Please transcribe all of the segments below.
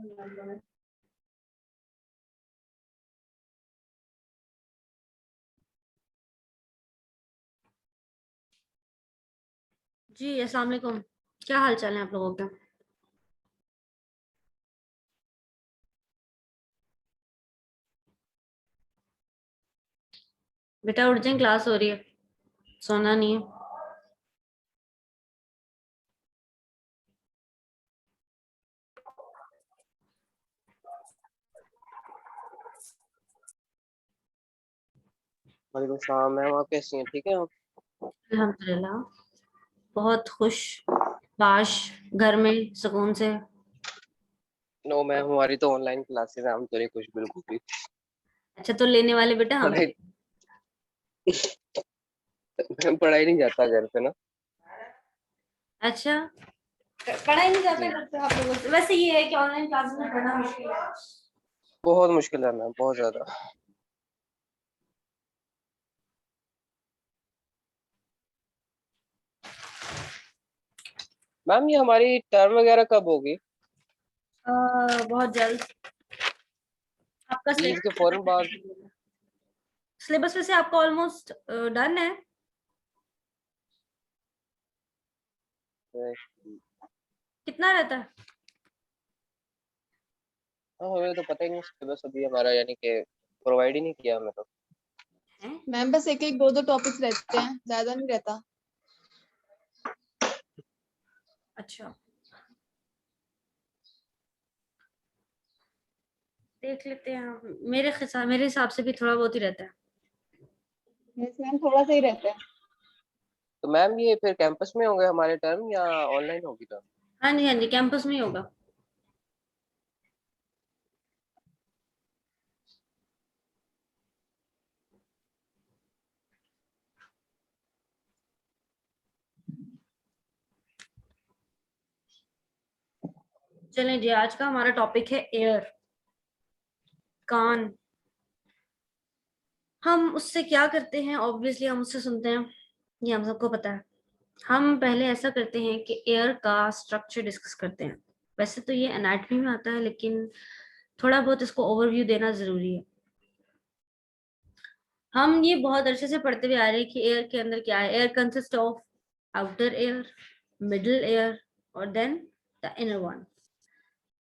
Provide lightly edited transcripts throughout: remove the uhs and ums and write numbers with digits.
जी अस्सलाम वालेकुम। क्या हाल चाल है आप लोगों के? बेटा उठ जाए, क्लास हो रही है, सोना नहीं है। वालेकुम सलाम मैम, आप कैसी हैं? ठीक है आप? अल्हम्दुलिल्लाह, बहुत खुश बाश, घर में सुकून से। नो मैम, हमारी तो ऑनलाइन क्लासेस हैं, हम तो नहीं कुछ बिल्कुल भी। अच्छा, तो लेने वाले बेटा हम। पढ़ाई मैम, पढ़ाई नहीं जाता घर पे ना। अच्छा, पढ़ाई नहीं जाता जी, घर पे आप लोगों से? वैसे ये है कि ऑनलाइन क्लासेस में पढ़ना मुश्किल है। बहुत मुश्किल है मैम, बहुत ज्यादा। मैम, ये हमारी टर्म वगैरह कब होगी? बहुत जल्द। आपका ईद के सिलेबस फौरन बाद? सिलेबस वैसे आपका ऑलमोस्ट डन है। कितना रहता है? हाँ, हमें तो पता ही नहीं सिलेबस अभी हमारा, यानी कि प्रोवाइड ही नहीं किया हमें तो। हैं? मैम बस एक एक दो दो टॉपिक्स रहते हैं, ज्यादा नहीं रहता। अच्छा, देख लेते हैं हम। मेरे हिसाब से भी थोड़ा बहुत ही रहता है। यस मैम, थोड़ा सा ही रहता है। तो मैम, ये फिर कैंपस में होंगे हमारे टर्म या ऑनलाइन होगी टर्म? हाँ जी, हाँ जी, कैंपस में ही होगा। चलें जी, आज का हमारा टॉपिक है एयर, कान। हम उससे क्या करते हैं? ऑब्वियसली हम उससे सुनते हैं, ये हम सबको पता है। हम पहले ऐसा करते हैं कि एयर का स्ट्रक्चर डिस्कस करते हैं। वैसे तो ये एनाटॉमी में आता है, लेकिन थोड़ा बहुत इसको ओवरव्यू देना जरूरी है। हम ये बहुत अच्छे से पढ़ते हुए आ रहे हैं कि एयर के अंदर क्या है। Air consist of outer air, middle air और देन द इनर वन।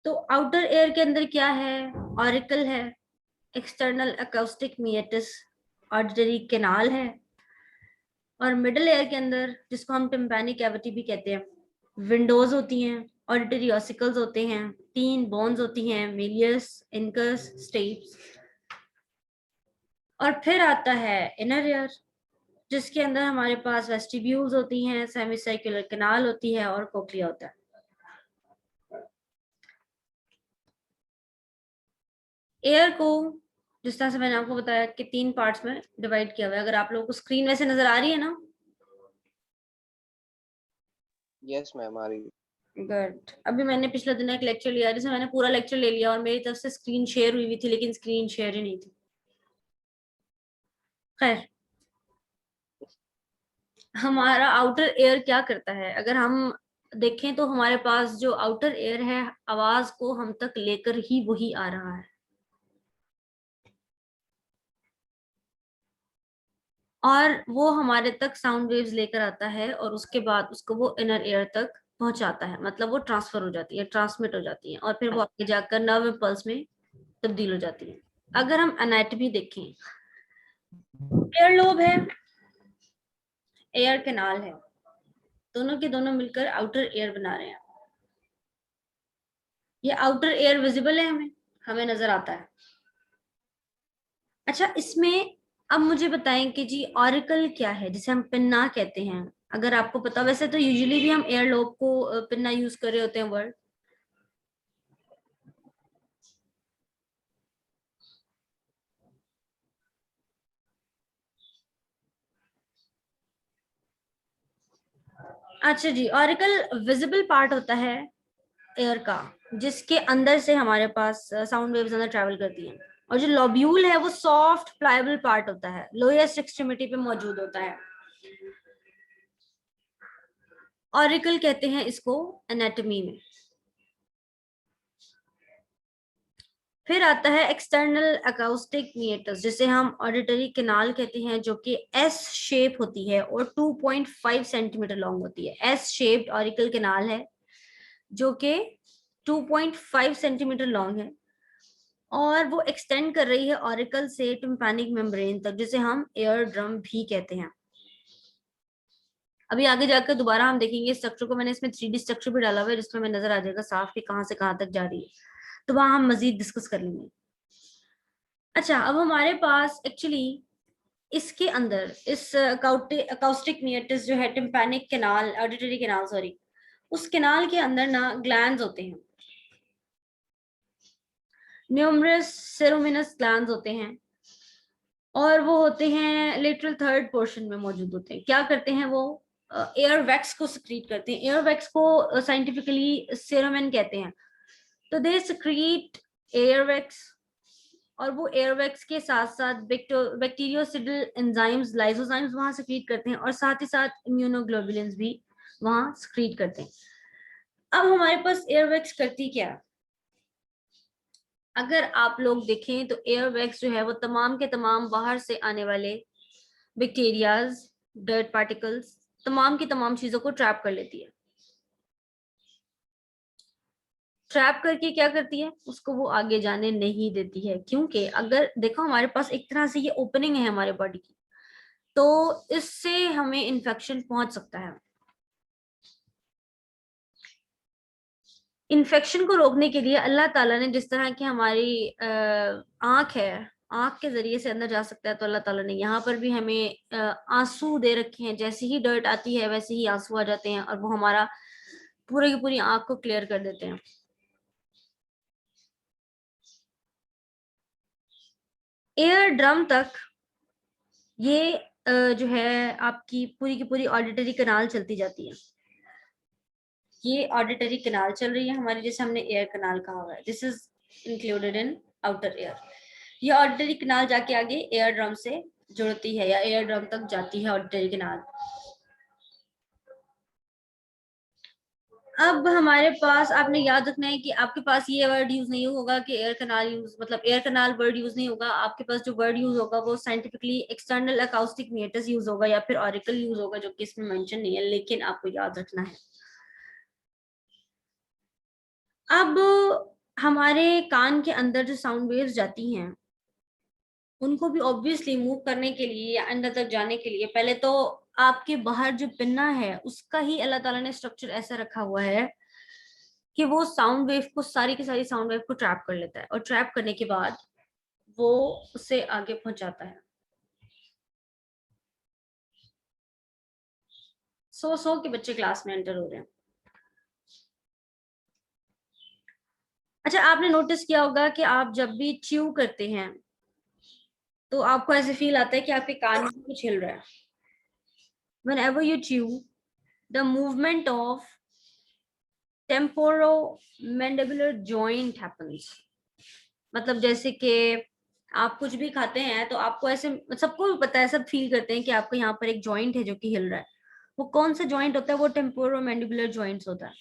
तो आउटर एयर के अंदर क्या है? ऑरिकल है, एक्सटर्नल अकॉस्टिक मीएटिस, ऑडिटरी कैनाल है। और मिडिल एयर के अंदर, जिसको हम टिम्पैनिक कैविटी भी कहते हैं, विंडोज होती हैं, ऑडिटरी ऑसिकल्स होते हैं, तीन बोन्स होती हैं, मेलियस, इनकस, स्टेप्स। और फिर आता है इनर एयर, जिसके अंदर हमारे पास वेस्टिब्यूल्स होती हैं, सेमी सर्कुलर कैनाल होती है और कोक्लिया होता है। एयर को, जिस तरह से मैंने आपको बताया, कि तीन पार्ट्स में डिवाइड किया हुआ है। अगर आप लोगों को स्क्रीन वैसे नजर आ रही है ना? यस मैम, आ रही है। गुड। अभी मैंने पिछले दिन एक लेक्चर लिया जिसमें मैंने पूरा लेक्चर ले लिया और मेरी तरफ से स्क्रीन शेयर हुई हुई थी, लेकिन स्क्रीन शेयर ही नहीं थी। खैर, हमारा आउटर एयर क्या करता है? अगर हम देखें तो हमारे पास जो आउटर एयर है, आवाज को हम तक लेकर ही वही आ रहा है, और वो हमारे तक साउंड वेव्स लेकर आता है और उसके बाद उसको वो इनर एयर तक पहुंचाता है। मतलब वो ट्रांसफर हो जाती है, ट्रांसमिट हो जाती है, और फिर वो आगे जाकर नर्व इम्पल्स में तब्दील हो जाती है। अगर हम एनाटॉमी देखें, एयर लोब है, एयर कैनाल है, दोनों के दोनों मिलकर आउटर एयर बना रहे हैं। ये आउटर एयर विजिबल है, हमें हमें नजर आता है। अच्छा, इसमें अब मुझे बताएं कि जी ऑरिकल क्या है, जिसे हम पिन्ना कहते हैं। अगर आपको पता, वैसे तो यूजुअली भी हम एयर लोब को पिन्ना यूज कर रहे होते हैं वर्ड। अच्छा जी, ऑरिकल विजिबल पार्ट होता है एयर का, जिसके अंदर से हमारे पास साउंड वेव्स अंदर ट्रैवल करती हैं। और जो लोब्यूल है वो सॉफ्ट प्लायबल पार्ट होता है, लोएस्ट एक्सट्रीमिटी पे मौजूद होता है। ऑरिकल कहते हैं इसको एनाटॉमी में। फिर आता है एक्सटर्नल अकाउस्टिक मीटर्स, जिसे हम ऑडिटरी कैनाल कहते हैं, जो कि एस शेप होती है और 2.5 सेंटीमीटर लॉन्ग होती है। एस शेप्ड ऑरिकल कैनाल है जो कि 2.5 सेंटीमीटर लॉन्ग है और वो एक्सटेंड कर रही है ऑरिकल से टिम्पैनिक मेम्ब्रेन तक, जिसे हम एयर ड्रम भी कहते हैं। अभी आगे जाकर दोबारा हम देखेंगे स्ट्रक्चर को। मैंने इसमें 3D स्ट्रक्चर भी डाला हुआ है जिसमें हमें नजर आ जाएगा साफ कि कहाँ से कहाँ तक जा रही है, तो वहां हम मजीद डिस्कस कर लेंगे। अच्छा, अब हमारे पास एक्चुअली इसके अंदर इस अकाउस्टिक मीटर्स जो है tympanic canal, auditory canal sorry, उस कैनाल के अंदर ना ग्लैंड्स होते हैं, न्यूमरस सेरोमिनस ग्लैंड्स होते हैं और वो होते हैं लेटरल थर्ड पोर्शन में मौजूद होते हैं। क्या करते हैं वो? एयर वैक्स को सिक्रीट करते हैं। एयर वैक्स को साइंटिफिकली सेरोमेन कहते हैं। तो दे सिक्रीट एयर वैक्स और वो एयर वैक्स के साथ साथ बैक्टीरियोसिडल एंजाइम्स, लाइसोजाइम्स वहां सिक्रीट करते हैं और साथ ही साथ इम्यूनोग्लोबुलिन्स भी वहां सिक्रीट करते हैं। अब हमारे पास एयर वैक्स करती क्या? अगर आप लोग देखें तो एयर वैक्स जो है वो तमाम के तमाम बाहर से आने वाले बैक्टीरियाज, डर्ट पार्टिकल्स, तमाम की तमाम चीजों को ट्रैप कर लेती है। ट्रैप करके क्या करती है? उसको वो आगे जाने नहीं देती है, क्योंकि अगर देखो हमारे पास एक तरह से ये ओपनिंग है हमारे बॉडी की, तो इससे हमें इन्फेक्शन पहुंच सकता है। इन्फेक्शन को रोकने के लिए अल्लाह ताला ने जिस तरह की हमारी आंख है, आंख के जरिए से अंदर जा सकता है, तो अल्लाह ताला ने यहाँ पर भी हमें आंसू दे रखे हैं। जैसे ही डर्ट आती है वैसे ही आंसू आ जाते हैं और वो हमारा पूरी की पूरी आंख को क्लियर कर देते हैं। एयर ड्रम तक ये जो है आपकी पूरी की पूरी ऑडिटरी कैनाल चलती जाती है। ये ऑडिटरी कैनाल चल रही है हमारी, जैसे हमने एयर कैनाल कहा हुआ है, this is included in outer air. ये ऑडिटरी कैनाल जाके आगे एयर ड्रम से जुड़ती है या एयर ड्रम तक जाती है ऑडिटरी कैनाल। अब हमारे पास आपने याद रखना है कि आपके पास ये वर्ड यूज नहीं होगा कि एयर कैनाल यूज, मतलब एयर कैनाल वर्ड यूज नहीं होगा। आपके पास जो वर्ड यूज होगा वो scientifically external acoustic meatus use होगा या फिर ऑरिकल यूज होगा, जो कि इसमें मेंशन नहीं है, लेकिन आपको याद रखना है। अब हमारे कान के अंदर जो साउंड वेव्स जाती हैं उनको भी ऑब्वियसली मूव करने के लिए या अंदर तक जाने के लिए पहले तो आपके बाहर जो पिन्ना है उसका ही अल्लाह ताला ने स्ट्रक्चर ऐसा रखा हुआ है कि वो साउंड वेव को, सारी की सारी साउंड वेव को ट्रैप कर लेता है और ट्रैप करने के बाद वो उसे आगे पहुंचाता है। सौ के बच्चे क्लास में एंटर हो रहे हैं। अच्छा, आपने नोटिस किया होगा कि आप जब भी च्यू करते हैं तो आपको ऐसे फील आता है कि आपके कान में कुछ हिल रहा है। Whenever you chew, the movement of temporomandibular joint happens. मतलब जैसे कि आप कुछ भी खाते हैं तो आपको ऐसे, सबको पता है, सब फील करते हैं कि आपको यहाँ पर एक जॉइंट है जो कि हिल रहा है। वो कौन सा जॉइंट होता है? वो टेम्पोरोमैंडिबुलर जॉइंट्स होता है।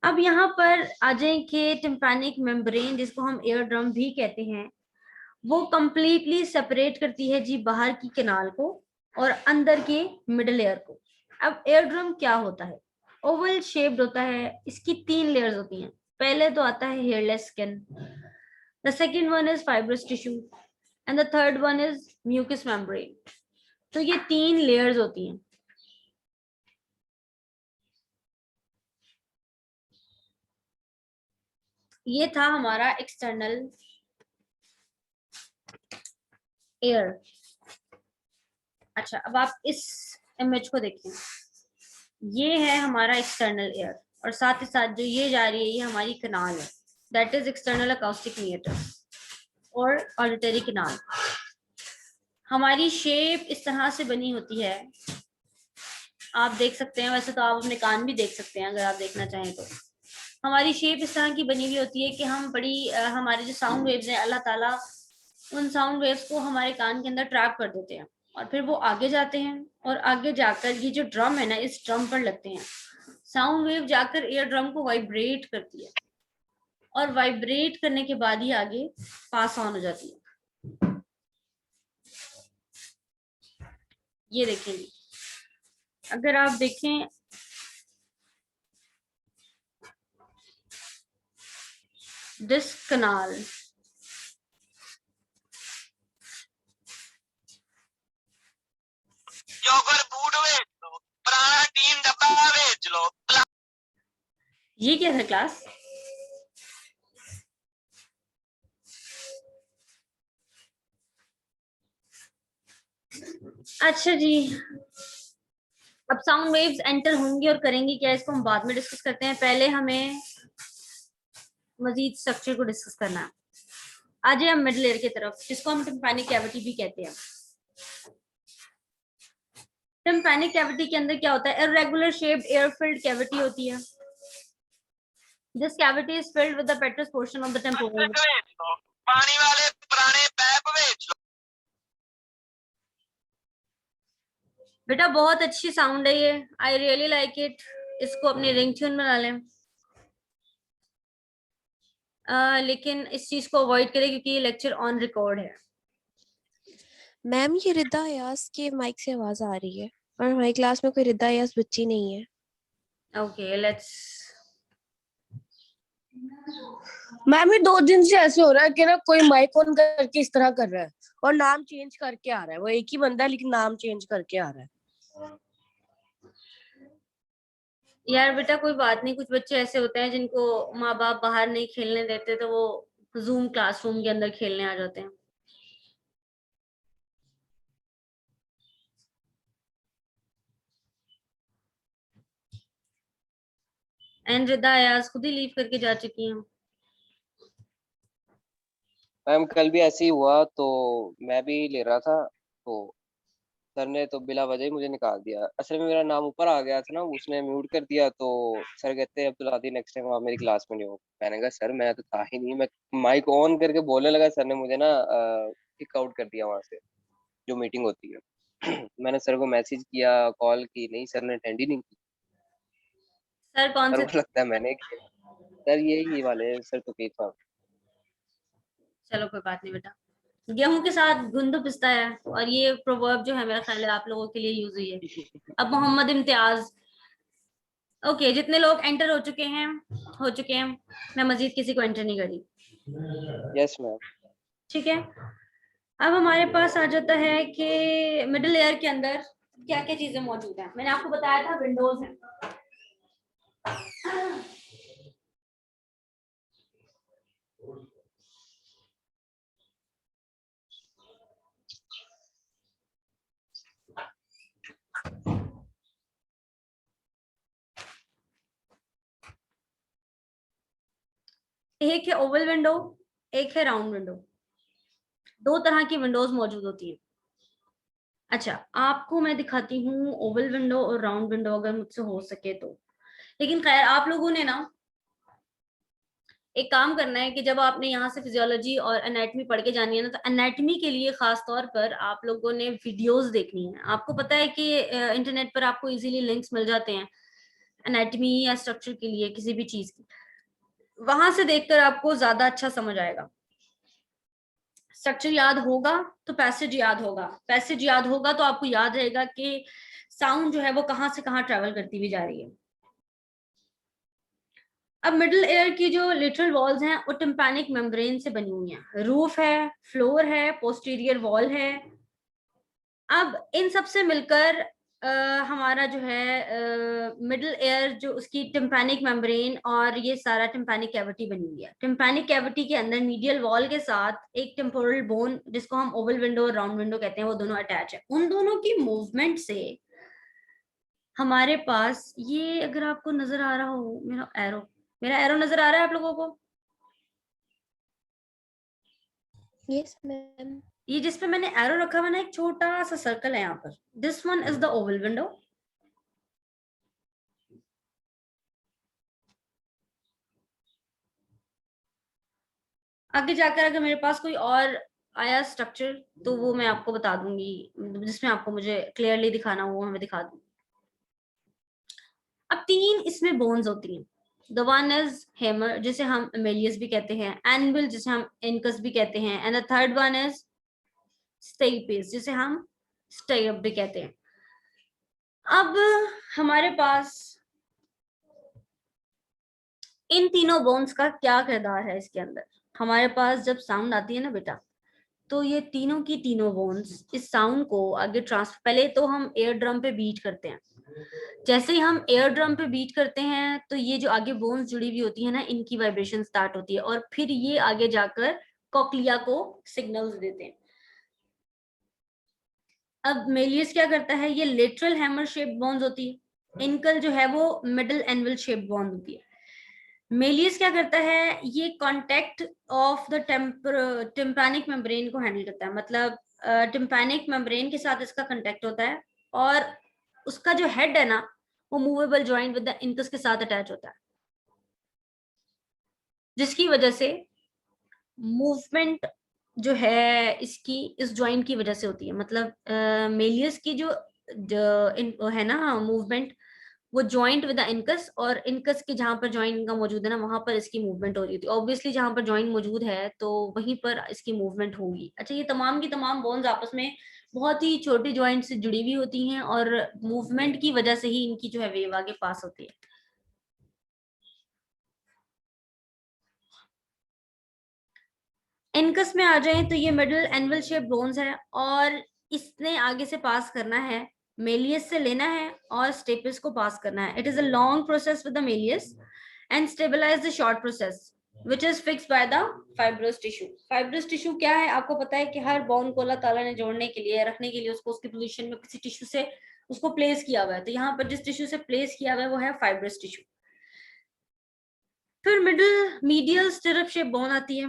अब यहाँ पर आ जाए कि टिम्पैनिक मेम्ब्रेन, जिसको हम एयर ड्रम भी कहते हैं, वो कंप्लीटली सेपरेट करती है जी बाहर की कैनाल को और अंदर के मिडल एयर को। अब एयर ड्रम क्या होता है? ओवल शेप्ड होता है, इसकी 3 लेयर्स होती हैं। पहले तो आता है hairless skin, the second one is fibrous tissue and the third one is mucous membrane. तो ये 3 लेयर्स होती हैं। ये था हमारा एक्सटर्नल एयर। अच्छा, अब आप इस इमेज को देखें, ये है हमारा एक्सटर्नल एयर और साथ ही साथ जो ये जा रही है ये हमारी कैनाल है, that is external acoustic meatus और ऑडिटरी कैनाल। हमारी शेप इस तरह से बनी होती है, आप देख सकते हैं। वैसे तो आप अपने कान भी देख सकते हैं अगर आप देखना चाहें तो। हमारी शेप इस तरह की बनी हुई होती है कि हम बड़ी हमारे जो साउंड वेव्स हैं, अल्लाह ताला उन साउंड वेव्स को हमारे कान के अंदर ट्रैप कर देते हैं और फिर वो आगे जाते हैं और आगे जाकर ये जो ड्रम है ना, इस ड्रम पर लगते हैं। साउंड वेव जाकर एयर ड्रम को वाइब्रेट करती है और वाइब्रेट करने के बाद ही आगे पास ऑन हो जाती है। ये देखेंगे, अगर आप देखें दिस कनाल, ये क्या था क्लास? अच्छा जी, अब साउंड वेव्स एंटर होंगी और करेंगी क्या, इसको हम बाद में डिस्कस करते हैं। पहले हमें मजीद स्ट्रक्चर को डिस्कस करना है। आ जाए हम मिड लेयर की तरफ, जिसको हम टिम्पैनिक कैविटी भी कहते हैं। टिम्पैनिक कैविटी के अंदर क्या होता है? Irregular shaped air filled cavity होती है। This cavity is filled with the पेट्रस portion of the temporal. पानी वाले पुराने पैप बेच लो। बेटा बहुत अच्छी साउंड है ये, आई रियली लाइक इट। इसको अपनी रिंगटोन बना लें। लेकिन इस चीज को अवॉइड करें क्योंकि ये लेक्चर ऑन रिकॉर्ड है। मैम ये रिदा अयाज के माइक से आवाज आ रही है और हमारी क्लास में कोई रिदा अयाज बच्ची नहीं है। Okay let's. मैम ये 2 दिन से ऐसे हो रहा है कि ना कोई माइक ऑन करके इस तरह कर रहा है और नाम चेंज करके आ रहा है। वो एक ही बंदा है लेकिन नाम चेंज करके आ रहा है। यार बेटा कोई बात नहीं, कुछ बच्चे ऐसे होते हैं जिनको माँ बाप बाहर नहीं खेलने देते तो वो जूम क्लासरूम के अंदर खेलने आ जाते हैं। एंड रिदा अयाज खुद ही लीव करके जा चुकी हैं। मैम कल भी ऐसे ही हुआ, तो मैं भी ले रहा था तो सर ने तो बिला वजह ही मुझे निकाल दिया। असल में मेरा नाम ऊपर आ गया था ना, उसने म्यूट कर दिया। तो सर कहते हैं अब्दुल आदि नेक्स्ट टाइम आप मेरी क्लास में नहीं हो। मैंने कहा सर मैं तो था ही नहीं, मैं माइक ऑन करके बोलने लगा, सर ने मुझे ना किक आउट कर दिया वहां से जो मीटिंग होती है। मैंने सर को मैसेज किया, कॉल की, नहीं सर ने अटेंड ही नहीं की। सर कौन सर से? को लगता है मैंने किया। सर यही वाले सर तो था। चलो कोई बात नहीं बेटा, गेहूं के साथ गुंदु पिसता है, और ये प्रोवर्ब जो है मेरा ख्याल है आप लोगों के लिए यूज हुई है। अब मोहम्मद इम्तियाज। ओके जितने लोग एंटर हो चुके हैं, मैं मजीद किसी को एंटर नहीं करी। Yes ma'am. ठीक है, अब हमारे पास आ जाता है कि मिडिल लेयर के अंदर क्या क्या चीजें मौजूद हैं। मैंने आपको बताया था विंडोज हैं। एक है ओवल विंडो, एक है राउंड विंडो। 2 तरह की विंडोज मौजूद होती है। अच्छा आपको मैं दिखाती हूँ ओवल विंडो और राउंड विंडो अगर मुझसे हो सके तो। लेकिन खैर आप लोगों ने ना एक काम करना है कि जब आपने यहाँ से फिजियोलॉजी और एनाटॉमी पढ़ के जानी है ना, तो एनाटॉमी के लिए खास तौर पर आप लोगों ने वीडियोस देखनी है। आपको पता है कि इंटरनेट पर आपको इजीली लिंक्स मिल जाते हैं एनाटॉमी या स्ट्रक्चर के लिए किसी भी चीज की, वहां से देखकर आपको ज्यादा अच्छा समझ आएगा। स्ट्रक्चर याद होगा तो पैसेज याद होगा, पैसेज याद होगा तो आपको याद रहेगा कि साउंड जो है वो कहाँ से कहाँ ट्रेवल करती हुई जा रही है। अब मिडिल एयर की जो लिटरल वॉल्स हैं वो टिम्पैनिक मेम्ब्रेन से बनी हुई हैं। रूफ है, फ्लोर है, पोस्टीरियर वॉल है। अब इन सब से मिलकर हमारा जो है मिडिल एयर जो उसकी टिम्पैनिक मेम्ब्रेन और ये सारा टिम्पैनिक कैविटी बनी हुई है। टिम्पैनिक कैविटी के अंदर मीडियल वॉल के साथ एक टेम्पोरल बोन जिसको हम ओवल विंडो और राउंड विंडो कहते हैं, वो दोनों अटैच है। उन दोनों की मूवमेंट से हमारे पास ये, अगर आपको नजर आ रहा हो मेरा एरो नजर आ रहा है आप लोगों को? Yes ma'am. ये जिसपे मैंने एरो रखा हुआ ना, एक छोटा सा सर्कल है यहाँ पर, this one is the Oval window. आगे जाकर अगर मेरे पास कोई और आया स्ट्रक्चर तो वो मैं आपको बता दूंगी, जिसमें आपको मुझे क्लियरली दिखाना हो वो मैं दिखा दूंगी। अब 3 इसमें बोन्स होती हैं। द वन इज हेमर जिसे हम मेलियस भी कहते हैं, एनविल जिसे हम इनकस भी कहते हैं, and the third one is stapes जिसे हम स्टेप भी कहते हैं। अब हमारे पास इन तीनों बोन्स का क्या किरदार है इसके अंदर। हमारे पास जब साउंड आती है ना बेटा, तो ये तीनों की तीनों बोन्स इस साउंड को आगे ट्रांसफर, पहले तो हम एयर ड्रम पे बीट करते हैं। जैसे ही हम एयर ड्रम पे बीट करते हैं तो ये जो आगे बोन्स जुड़ी हुई होती है ना, इनकी वाइब्रेशन स्टार्ट होती है और फिर ये आगे जाकर कॉक्लिया को सिग्नल्स देते हैं। अब मेलियस क्या करता है, ये लेटरल हैमर शेप बोन्स होती है, इनकल जो है वो मिडल एनवल शेप बोन होती है। मेलियस क्या करता है, ये contact of the tympanic membrane को हैंडल करता है, मतलब टिम्पैनिक मेम्ब्रेन के साथ इसका कांटेक्ट होता है और उसका जो हेड है ना वो movable joint with the incus के साथ अटैच होता है, जिसकी वजह से मूवमेंट जो है इसकी इस जॉइंट की वजह से होती है। मतलब मेलियस की जो है ना मूवमेंट, वो जॉइंट विद द इनकस, और इनकस के जहां पर जॉइंट इनका मौजूद है ना वहां पर इसकी मूवमेंट हो रही होती है। ऑब्वियसली जहां पर जॉइंट मौजूद है तो वहीं पर इसकी मूवमेंट होगी। अच्छा, ये तमाम की तमाम बोन्स आपस में बहुत ही छोटी जॉइंट से जुड़ी हुई होती हैं और मूवमेंट की वजह से ही इनकी जो है वेव आगे पास होती है। इनकस में आ जाए तो ये मिडल एनवल शेप बोन्स है और इसने आगे से पास करना है, मेलियस से लेना है और स्टेपिस को पास करना है। It is a long process with the malleus and stabilise the short process which is fixed by the fibrous tissue। fibrous tissue क्या है, आपको पता है कि हर बोन को अल्लाह ताला ने जोड़ने के लिए, रखने के लिए उसको उसकी पोजीशन में किसी टिश्यू से उसको प्लेस किया हुआ है। तो यहाँ पर जिस टिश्यू से प्लेस किया हुआ है वो है फाइब्रस टिश्यू। फिर middle medial stirrup shape bone आती है।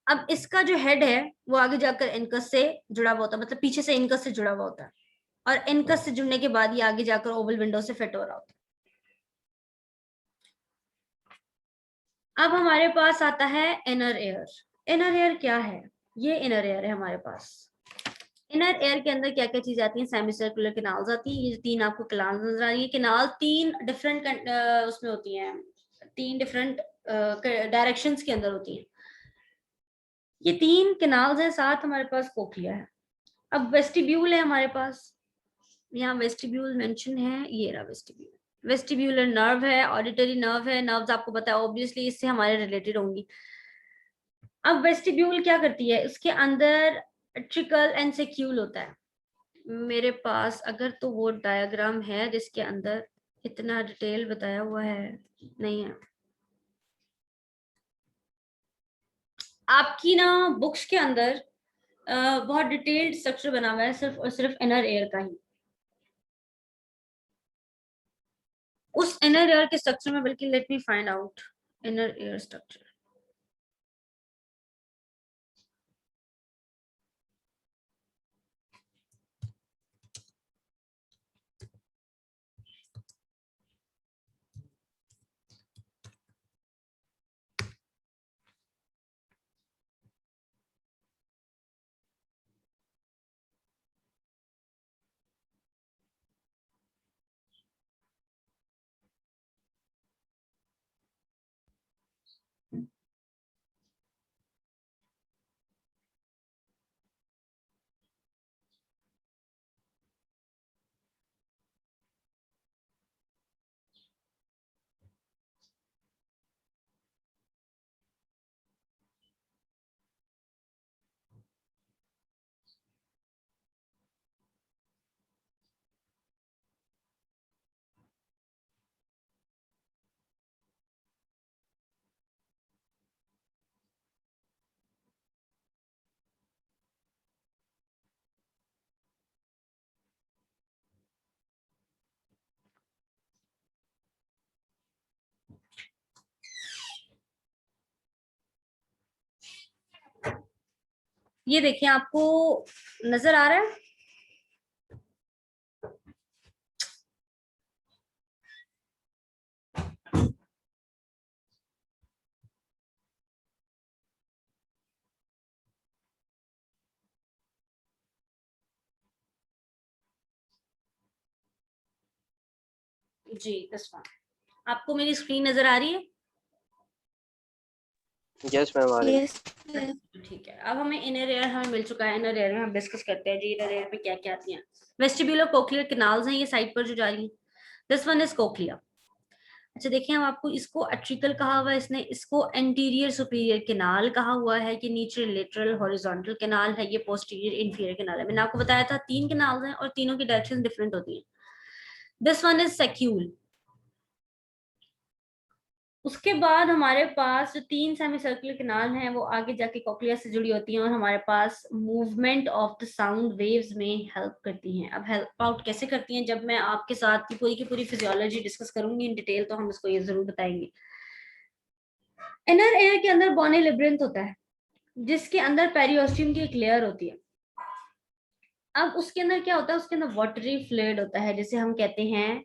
अब इसका जो हेड है वो आगे जाकर इनकस से जुड़ा हुआ होता है, मतलब पीछे से इनकस से जुड़ा हुआ होता है और इनकस से जुड़ने के बाद ये आगे जाकर ओवल विंडो से फिट हो रहा होता है। अब हमारे पास आता है इनर एयर। इनर एयर क्या है, ये इनर एयर है हमारे पास। इनर एयर के अंदर क्या क्या चीज आती है, सेमी सर्कुलर कैनाल्स आती है। ये तीन आपको कैनाल्स नजर आ रही है, कैनाल तीन डिफरेंट उसमें होती हैं, तीन डिफरेंट डायरेक्शंस के अंदर होती हैं। ये तीन कैनाल्स हैं, साथ हमारे पास कोक्लिया है। अब वेस्टिब्यूल है हमारे पास, यहाँ वेस्टिब्यूल मेंशन है, ये रहा वेस्टिब्यूल। वेस्टिब्यूलर नर्व है, ऑडिटरी नर्व है, नर्व्स आपको पता है ऑब्वियसली इससे हमारे रिलेटेड होंगी। अब वेस्टिब्यूल क्या करती है, उसके अंदर ट्रिकल एंड सेक्यूल होता है। मेरे पास अगर तो वो डायग्राम है जिसके अंदर इतना डिटेल बताया हुआ है, नहीं है आपकी ना बुक्स के अंदर बहुत डिटेल्ड स्ट्रक्चर बना हुआ है सिर्फ और सिर्फ इनर एयर का ही। उस इनर एयर के स्ट्रक्चर में, बल्कि let me find out inner air structure. ये देखिए, आपको नजर आ रहा है, जी दिस वन। आपको मेरी स्क्रीन नजर आ रही है? यस मैम, आ रही है। यस ठीक है, अब हमें इनर एयर हमें मिल चुका है। इनर एयर में हम डिस्कस करते हैं जी इनर एयर में क्या क्या आती हैं। वेस्टिब्यूलर कोक्लियर कैनाल्स हैं ये साइड पर जो जा रही हैं। This one is cochlea. अच्छा देखिए, हम आपको इसको एट्रिकल कहा हुआ है, इसने इसको एंटीरियर सुपीरियर कैनाल कहा हुआ है कि नीचे लेटरल हॉरिजॉन्टल कैनाल है, ये पोस्टीरियर इंफीरियर कैनाल है। मैंने आपको बताया था 3 कैनाल्स हैं और तीनों की डायरेक्शन डिफरेंट होती हैं। This one is saccule. उसके बाद हमारे पास जो 3 सेमी सर्कुलर कैनाल हैं वो आगे जाके कोक्लिया से जुड़ी होती हैं और हमारे पास movement of the sound waves में हेल्प करती हैं। अब हेल्प आउट कैसे करती हैं, जब मैं आपके साथ की पूरी फिजियोलॉजी डिस्कस करूंगी इन डिटेल तो हम इसको ये जरूर बताएंगे। इनर एयर के अंदर बोनी लिब्रिंथ होता है जिसके अंदर पेरियोस्टियम की एक लेयर होती है। अब उसके अंदर क्या होता है, उसके अंदर वाटरी फ्लूइड होता है जिसे हम कहते हैं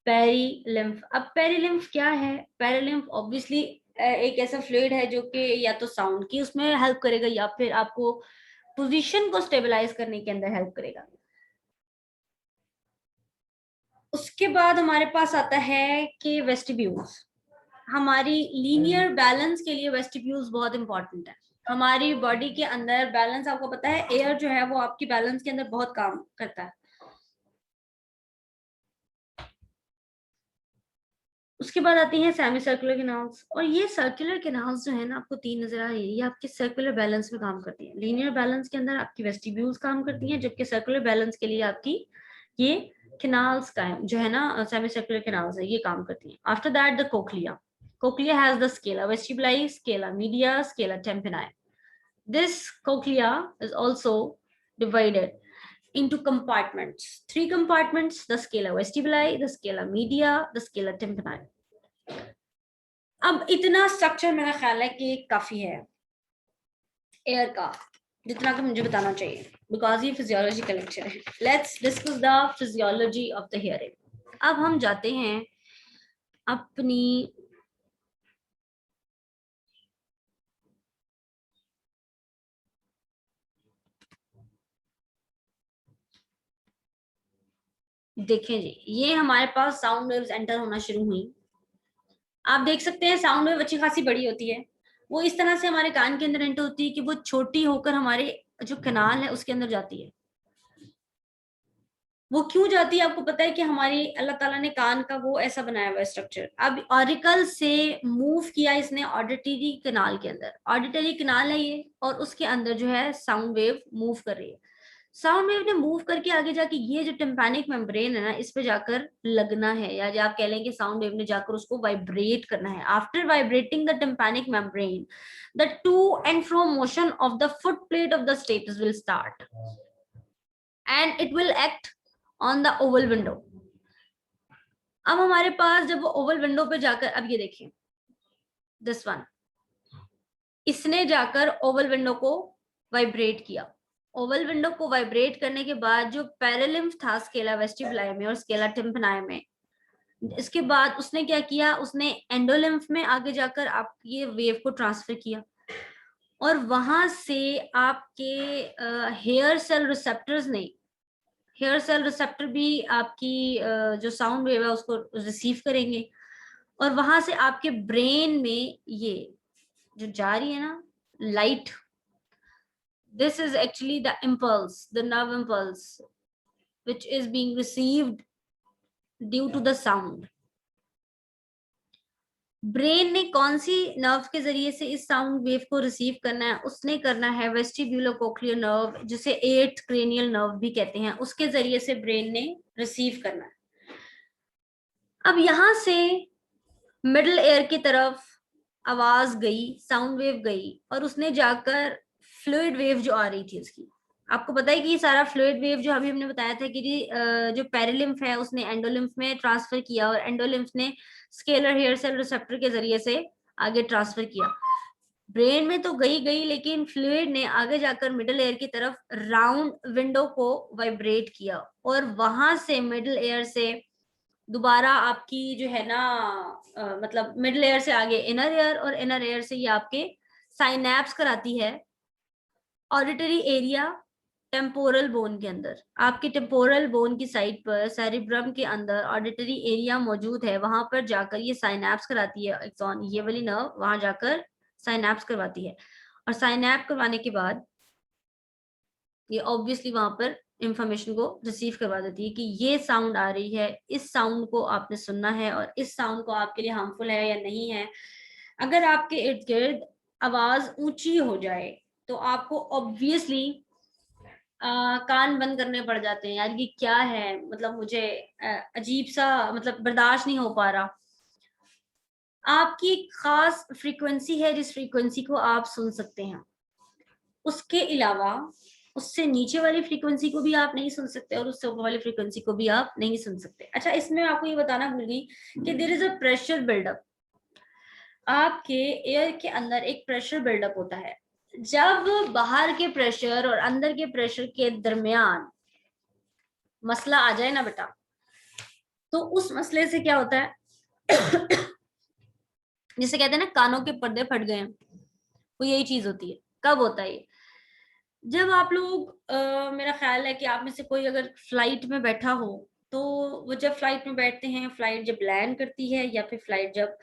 पेरीलिम्फ। अब पेरीलिम्फ क्या है? पेरीलिम्फ ऑब्वियसली एक ऐसा फ्लूइड है जो कि या तो साउंड की उसमें हेल्प करेगा या फिर आपको पोजीशन को स्टेबलाइज करने के अंदर हेल्प करेगा। उसके बाद हमारे पास आता है कि वेस्टिब्यूल्स। हमारी लीनियर बैलेंस के लिए वेस्टिब्यूल्स बहुत इंपॉर्टेंट है। हमारी बॉडी के अंदर बैलेंस, आपको पता है एयर जो है वो आपकी बैलेंस के अंदर बहुत काम करता है। उसके बाद आती हैं सेमी सर्कुलर कैनाल्स, और ये सर्कुलर कैनाल्स जो है ना आपको 3 नजर आ रही है, ये आपके सर्कुलर बैलेंस में काम करती हैं। लीनियर बैलेंस के अंदर आपकी वेस्टिब्यूल्स काम करती हैं, जबकि सर्कुलर बैलेंस के लिए आपकी ये कैनाल्स का जो है ना सेमी सर्कुलर कैनाल्स है ये काम करती हैं। After that the cochlea. Cochlea has the scala vestibuli, scala media, scala tympani. This cochlea is also divided into compartments. 3 compartments: the scala vestibuli, the scala media, the scala tympani. अब इतना structure मेरा ख्याल है कि काफी है air का, जितना कि मुझे बताना चाहिए, बिकॉज ये फिजियोलॉजी का लेक्चर है। Let's discuss the physiology of the hearing. अब हम जाते हैं अपनी देखें जी, ये हमारे पास साउंड वेव्स एंटर होना शुरू हुई। आप देख सकते हैं साउंड वेव अच्छी खासी बड़ी होती है, वो इस तरह से हमारे कान के अंदर एंटर होती है कि वो छोटी होकर हमारे जो कैनाल है उसके अंदर जाती है। वो क्यों जाती है आपको पता है कि हमारी अल्लाह ताला ने कान का वो ऐसा बनाया हुआ स्ट्रक्चर। अब ऑरिकल से मूव किया इसने ऑडिटरी कैनाल के अंदर, ऑडिटरी कैनाल है ये, और उसके अंदर जो है साउंड वेव मूव कर रही है। साउंड वेव ने मूव करके आगे जाके ये जो टिम्पैनिक मेम्ब्रेन है ना इस पे जाकर लगना है, या जो आप कह लें कि साउंड वेव ने जाकर उसको वाइब्रेट करना है। After vibrating the tympanic membrane, the two and fro motion of the foot plate of the status will start and it will act on the Oval window. अब हमारे पास जब वो ओवल विंडो पे जाकर, अब ये देखें दिस वन, इसने जाकर ओवल विंडो को वाइब्रेट किया। ओवल विंडो को वाइब्रेट करने के बाद जो पैरेलिम्फ था स्केला वेस्टिबुलाई में और स्केला टिम्पनाई में, इसके बाद उसने क्या किया, उसने एंडोलिम्फ में आगे जाकर आप ये वेव को ट्रांसफर किया और वहां से आपके हेयर सेल रिसेप्टर्स ने, हेयर सेल रिसेप्टर भी आपकी जो साउंड वेव है उसको रिसीव करेंगे और वहां से आपके ब्रेन में ये जो जा रही है ना light, this is actually the impulse, the nerve impulse which is being received due to the sound. Brain ने कौन सी नर्व के जरिए से इस साउंड वेव को रिसीव करना है, उसने करना है वेस्टिब्यूलो कोक्लियर नर्व, जिसे 8th क्रेनियल नर्व भी कहते हैं, उसके जरिए से ब्रेन ने रिसीव करना है। अब यहां से मिडिल एयर की तरफ आवाज गई, साउंड वेव गई और उसने जाकर फ्लूइड वेव जो आ रही थी उसकी, आपको पता है कि ये सारा फ्लूइड वेव जो अभी हमने बताया था कि जो पेरिलिम्फ है उसने एंडोलिम्फ में ट्रांसफर किया और एंडोलिम्फ ने स्केलर हेयर सेल रिसेप्टर के जरिए से आगे ट्रांसफर किया। ब्रेन में तो गई लेकिन फ्लूइड ने आगे जाकर मिडिल एयर की तरफ राउंड विंडो को वाइब्रेट किया और वहां से मिडिल एयर से दोबारा आपकी जो है ना मतलब मिडिल एयर से आगे इनर एयर और इनर एयर से ये आपके साइनैप्स कराती है ऑडिटरी एरिया टेम्पोरल बोन के अंदर, आपके टेम्पोरल बोन की साइड पर सेरिब्रम के अंदर ऑडिटरी एरिया मौजूद है, वहां पर जाकर ये साइनैप्स कराती है एक्सॉन, ये वाली नर्व वहां जाकर साइनैप्स करवाती है, और साइनैप्स करवाने के बाद ये ऑब्वियसली वहां पर इंफॉर्मेशन को रिसीव करवा देती है कि ये साउंड आ रही है, इस साउंड को आपने सुनना है और इस साउंड को आपके लिए हार्मफुल है या नहीं है। अगर आपके इर्द गिर्द आवाज ऊंची हो जाए तो आपको ऑब्वियसली कान बंद करने पड़ जाते हैं, यार ये क्या है, मतलब मुझे अजीब सा, मतलब बर्दाश्त नहीं हो पा रहा। आपकी खास फ्रीक्वेंसी है जिस फ्रीक्वेंसी को आप सुन सकते हैं, उसके अलावा उससे नीचे वाली फ्रीक्वेंसी को भी आप नहीं सुन सकते और उससे ऊपर वाली फ्रीक्वेंसी को भी आप नहीं सुन सकते। अच्छा, इसमें आपको ये बताना भूल गई कि there is a pressure buildup, आपके एयर के अंदर एक प्रेशर बिल्डअप होता है। जब बाहर के प्रेशर और अंदर के प्रेशर के दरमियान मसला आ जाए ना बेटा, तो उस मसले से क्या होता है जिसे कहते हैं ना कानों के पर्दे फट गए हैं, वो यही चीज होती है। कब होता है ये? जब आप लोग मेरा ख्याल है कि आप में से कोई अगर फ्लाइट में बैठा हो, तो वो जब फ्लाइट में बैठते हैं, फ्लाइट जब लैंड करती है या फिर फ्लाइट जब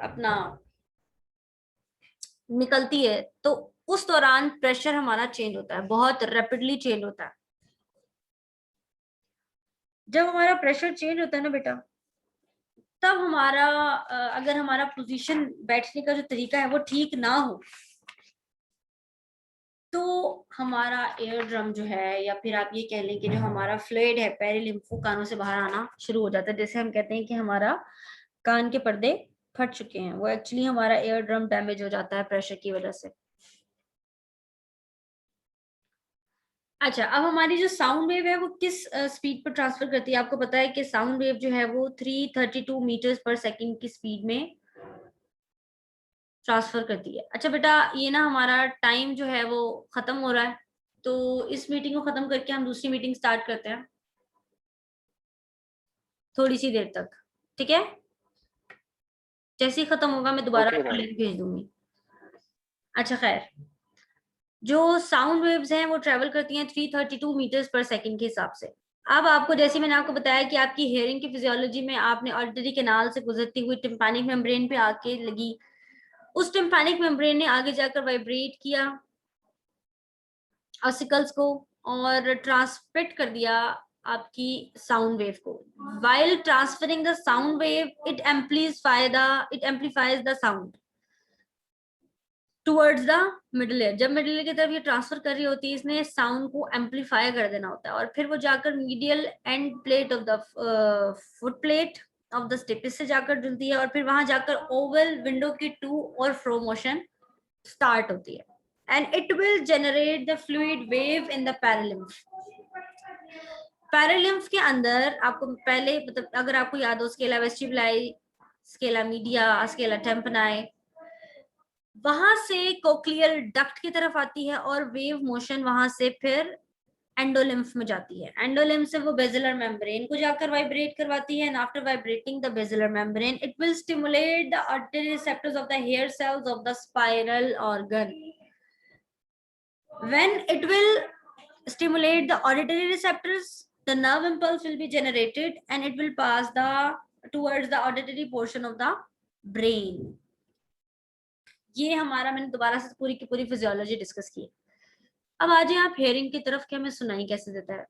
अपना निकलती है, तो उस दौरान प्रेशर हमारा चेंज होता है, बहुत रैपिडली चेंज होता है। जब हमारा प्रेशर चेंज होता है ना बेटा, तब हमारा अगर हमारा पोजीशन बैठने का जो तरीका है वो ठीक ना हो, तो हमारा एयर ड्रम जो है, या फिर आप ये कह लें कि जो हमारा फ्लूइड है पेरिलिम्फो कानों से बाहर आना शुरू हो जाता है। जैसे हम कहते हैं कि हमारा कान के पर्दे फट चुके हैं, वो एक्चुअली हमारा एयर ड्रम डैमेज हो जाता है प्रेशर की वजह से। अच्छा, अब हमारी जो साउंड वेव है वो किस स्पीड पर ट्रांसफर करती है? आपको पता है कि साउंड वेव जो है वो 332 मीटर्स पर सेकंड की स्पीड में ट्रांसफर करती है। अच्छा बेटा, ये ना हमारा टाइम जो है वो खत्म हो रहा है, तो इस मीटिंग को खत्म करके हम दूसरी मीटिंग स्टार्ट करते हैं थोड़ी सी देर तक, ठीक है? जैसे ही खत्म होगा मैं दोबारा ओके आपको मैम। लिंक भेज दूंगी। अच्छा खैर, जो साउंड वेव्स हैं वो ट्रेवल करती हैं 332 मीटर्स पर सेकंड के हिसाब से। अब आपको, जैसे मैंने आपको बताया कि आपकी हियरिंग की फिजियोलॉजी में आपने ऑडिटरी कैनाल से गुजरती हुई टिम्पैनिक मेम्ब्रेन पे आके लगी, उस टिम्पैनिक मेम्ब्रेन ने आगे जाकर वाइब्रेट किया ऑसिकल्स को और ट्रांसमिट कर दिया आपकी साउंड वेव को। while transferring the sound wave, it amplifies the sound towards the middle ear। जब मिडिल ईयर की तरफ ये ट्रांसफर कर रही होती है, इसने साउंड को एम्पलीफाई कर देना होता है, और फिर वो जाकर medial end plate of the foot plate of the stapes से जाकर जुड़ती है, और फिर वहां जाकर ओवल विंडो की टू और फ्रो मोशन स्टार्ट होती है, and it will generate the fluid wave in the paralymph। पैरालिम्फ के अंदर आपको पहले, मतलब अगर आपको याद हो, scala vestibuli, scala media, scala tympani, वहां से कोक्लियर डक्ट की तरफ आती है और वेव मोशन वहां से फिर एंडोलिम्फ में जाती है। एंडोलिम्फ से वो बेसिलर मेम्ब्रेन को जाकर वाइब्रेट करवाती है, and after vibrating the basilar membrane it will stimulate the auditory receptors of the hair cells of the spiral organ. when it will stimulate the auditory receptors, the nerve impulse will be generated and it will pass towards the auditory portion of the brain। ये हमारा, मैंने दोबारा से पूरी की पूरी physiology discuss की। अब आ जाए आप हेयरिंग की तरफ कि हमें सुनाई कैसे देता है।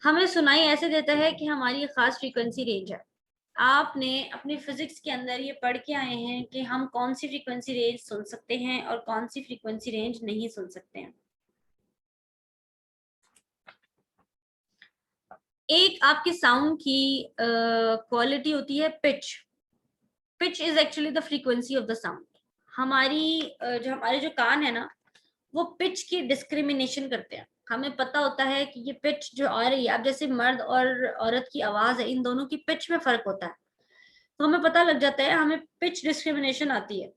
हमें सुनाई ऐसे देता है कि हमारी एक खास फ्रीक्वेंसी रेंज है। आपने अपनी फिजिक्स के अंदर ये पढ़ के आए हैं कि हम कौन सी फ्रीक्वेंसी रेंज सुन सकते हैं और कौन सी फ्रीक्वेंसी रेंज नहीं सुन सकते हैं। एक आपके साउंड की क्वालिटी होती है pitch. Pitch is actually the frequency of the sound. हमारे जो कान है ना, वो पिच की डिस्क्रिमिनेशन करते हैं। हमें पता होता है कि ये पिच जो आ रही है, अब जैसे मर्द और औरत की आवाज है, इन दोनों की पिच में फर्क होता है, तो हमें पता लग जाता है, हमें पिच डिस्क्रिमिनेशन आती है।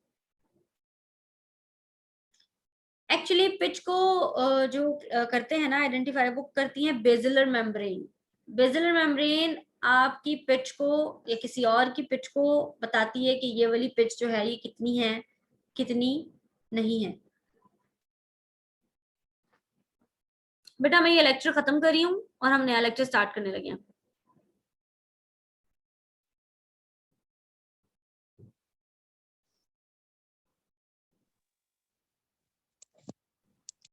एक्चुअली पिच को जो करते हैं ना आइडेंटिफाई, वो करती हैं बेसिलर मेम्ब्रेन। बेसिलर मेम्ब्रेन आपकी पिच को या किसी और की पिच को बताती है कि ये वाली पिच जो है ये कितनी है, कितनी नहीं है। बेटा मैं ये लेक्चर खत्म कर रही हूँ और हम नया लेक्चर स्टार्ट करने लगे हैं।